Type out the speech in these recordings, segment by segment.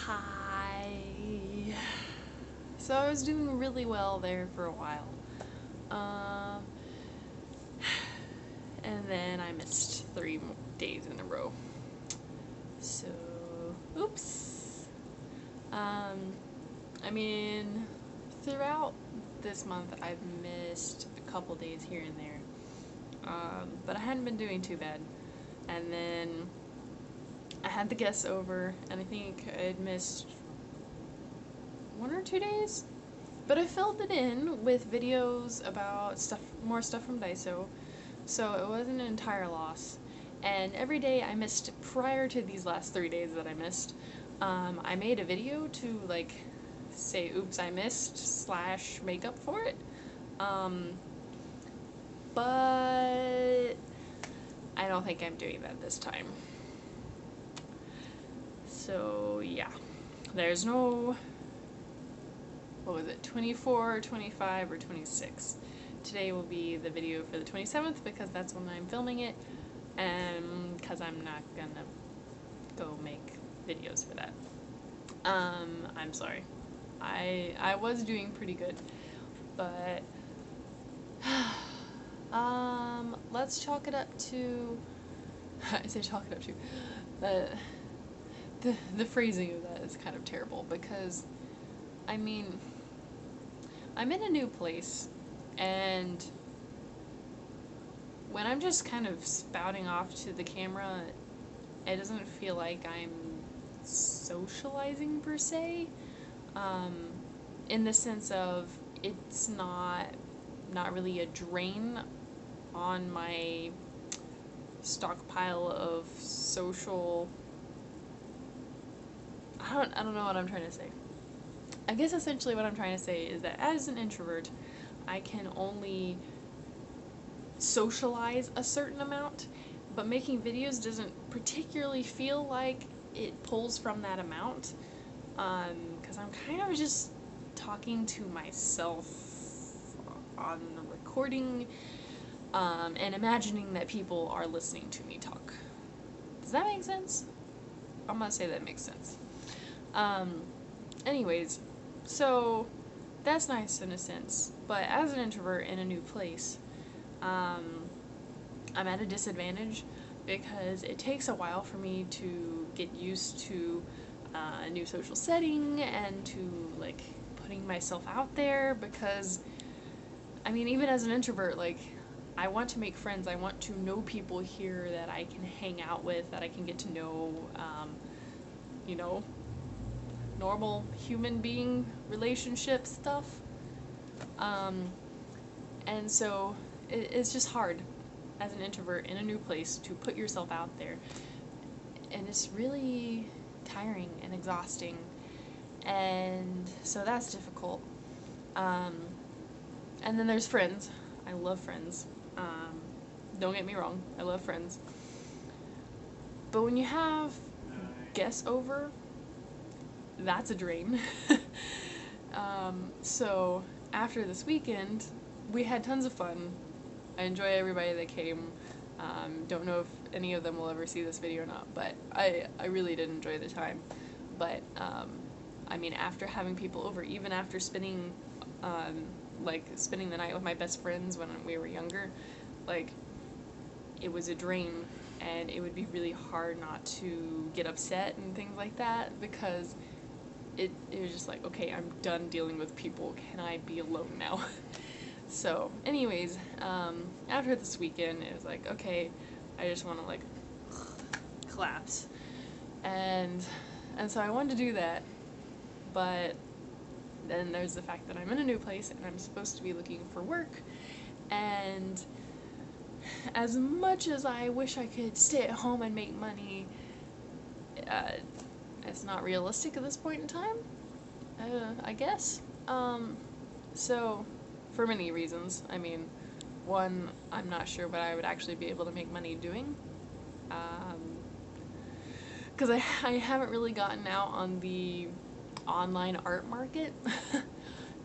Hi. So I was doing really well there for a while. Um, and then I missed 3 days in a row. So, oops. Um, I mean, throughout this month I've missed a couple days here and there. But I hadn't been doing too bad. And then I had the guests over, and I think I had missed 1 or 2 days. But I filled it in with videos about more stuff from Daiso, so it wasn't an entire loss. And every day I missed prior to these last 3 days that I missed, I made a video to like say oops I missed slash make up for it. But I don't think I'm doing that this time. So yeah, there's no, what was it, 24, 25, or 26. Today will be the video for the 27th because that's when I'm filming it, and because I'm not gonna go make videos for that. I'm sorry. I was doing pretty good, but let's chalk it up to, I say chalk it up to, the phrasing of that is kind of terrible because, I mean, I'm in a new place, and when I'm just kind of spouting off to the camera, it doesn't feel like I'm socializing per se, in the sense of it's not really a drain on my stockpile of social, I don't know what I'm trying to say. I guess essentially what I'm trying to say is that as an introvert, I can only socialize a certain amount, but making videos doesn't particularly feel like it pulls from that amount, because I'm kind of just talking to myself on the recording, and imagining that people are listening to me talk. Does that make sense? I'm gonna say that makes sense. Anyways, so that's nice in a sense, but as an introvert in a new place, I'm at a disadvantage because it takes a while for me to get used to a new social setting and to like putting myself out there, because I mean, even as an introvert, like, I want to make friends, I want to know people here that I can hang out with, that I can get to know, you know, normal human being relationship stuff. And so it's just hard as an introvert in a new place to put yourself out there. And it's really tiring and exhausting. And so that's difficult. And then there's friends. I love friends. Don't get me wrong, I love friends. But when you have guests over, that's a drain. So after this weekend, we had tons of fun. I enjoy everybody that came. Don't know if any of them will ever see this video or not, but I really did enjoy the time. But I mean, after having people over, even after spending spending the night with my best friends when we were younger, like, it was a drain, and it would be really hard not to get upset and things like that, because it was just like, okay, I'm done dealing with people, can I be alone now? So anyways, after this weekend, it was like, okay, I just want to like collapse, and so I wanted to do that, but then there's the fact that I'm in a new place and I'm supposed to be looking for work, and as much as I wish I could stay at home and make money, it's not realistic at this point in time, I guess. So, for many reasons. I mean, one, I'm not sure what I would actually be able to make money doing, because I haven't really gotten out on the online art market,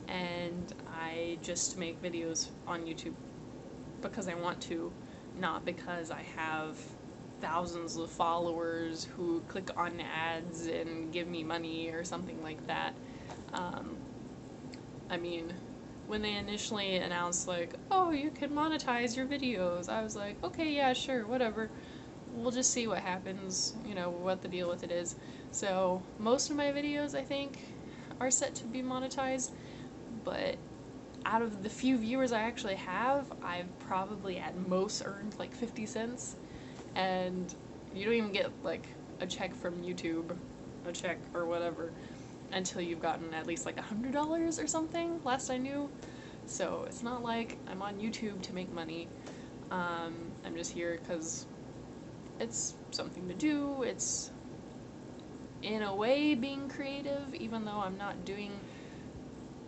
and I just make videos on YouTube because I want to, not because I have thousands of followers who click on ads and give me money or something like that. I mean, when they initially announced, like, oh, you can monetize your videos, I was like, okay, yeah, sure, whatever. We'll just see what happens, you know, what the deal with it is. So, most of my videos, I think, are set to be monetized, but out of the few viewers I actually have, I've probably at most earned like 50 cents, and you don't even get like a check from YouTube, a check or whatever, until you've gotten at least like $100 or something, last I knew. So it's not like I'm on YouTube to make money. I'm just here because it's something to do. It's, in a way, being creative, even though I'm not doing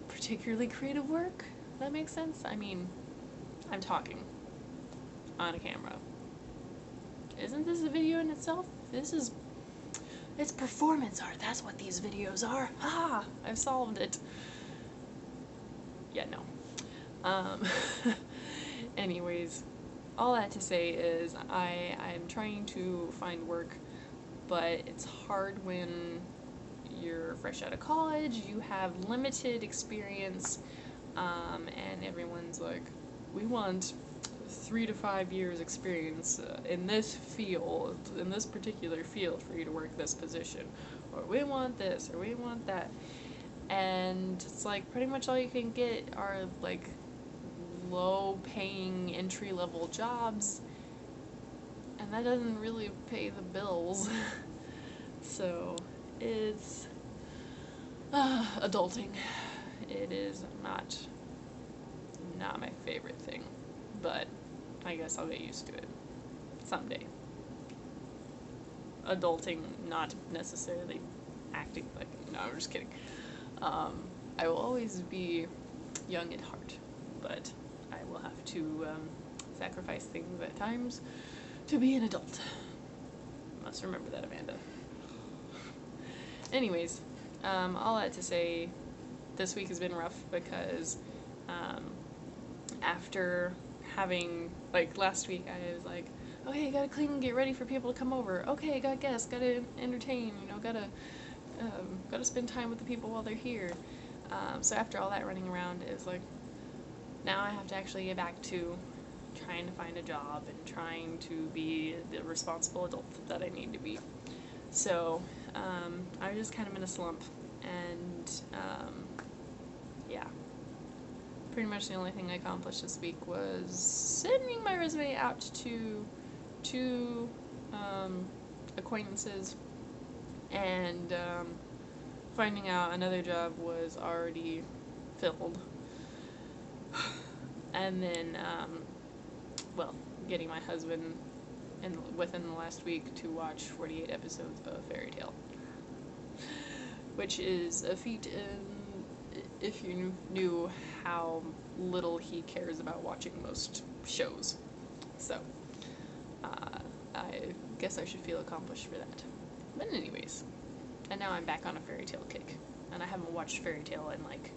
particularly creative work. That makes sense? I mean, I'm talking on a camera. Isn't this a video in itself? It's performance art. That's what these videos are. Ha! I've solved it. Yeah, no. Anyways, all that to say is I'm trying to find work, but it's hard when you're fresh out of college, you have limited experience, and everyone's like, we want 3 to 5 years experience in this field, in this particular field for you to work this position, or we want this, or we want that, and it's like pretty much all you can get are like low-paying entry-level jobs, and that doesn't really pay the bills. So it's adulting. It is not my favorite thing, but I guess I'll get used to it someday. Adulting, not necessarily acting like, no, I'm just kidding. I will always be young at heart, but I will have to sacrifice things at times to be an adult. Must remember that, Amanda. Anyways, all that to say, this week has been rough because after having, like, last week I was like, okay, gotta clean and get ready for people to come over. Okay, got guests, gotta entertain, you know, gotta spend time with the people while they're here. So after all that running around, it was like, now I have to actually get back to trying to find a job and trying to be the responsible adult that I need to be. So, I was just kind of in a slump, and, yeah. Pretty much the only thing I accomplished this week was sending my resume out to 2 acquaintances, and, finding out another job was already filled. And then, well, getting my husband within the last week to watch 48 episodes of Fairy Tale, which is a feat if you knew how little he cares about watching most shows. So, I guess I should feel accomplished for that. But anyways, and now I'm back on a Fairy Tale kick, and I haven't watched Fairy Tale in like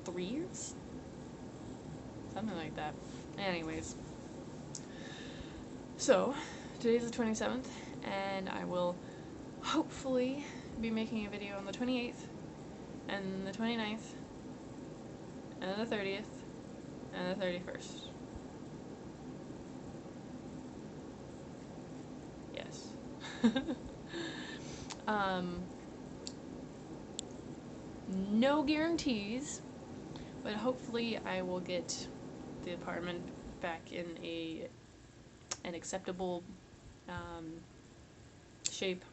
3 years? Something like that. Anyways. So, today's the 27th, and I will hopefully be making a video on the 28th, and the 29th, and the 30th, and the 31st. Yes. No guarantees, but hopefully I will get the apartment back in an acceptable shape,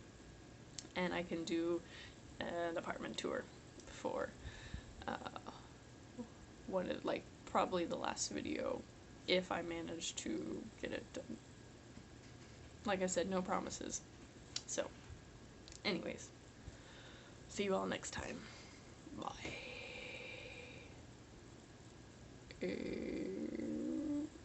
and I can do an apartment tour for one of, like, probably the last video, if I manage to get it done. Like I said, no promises. So, anyways, see you all next time. Bye.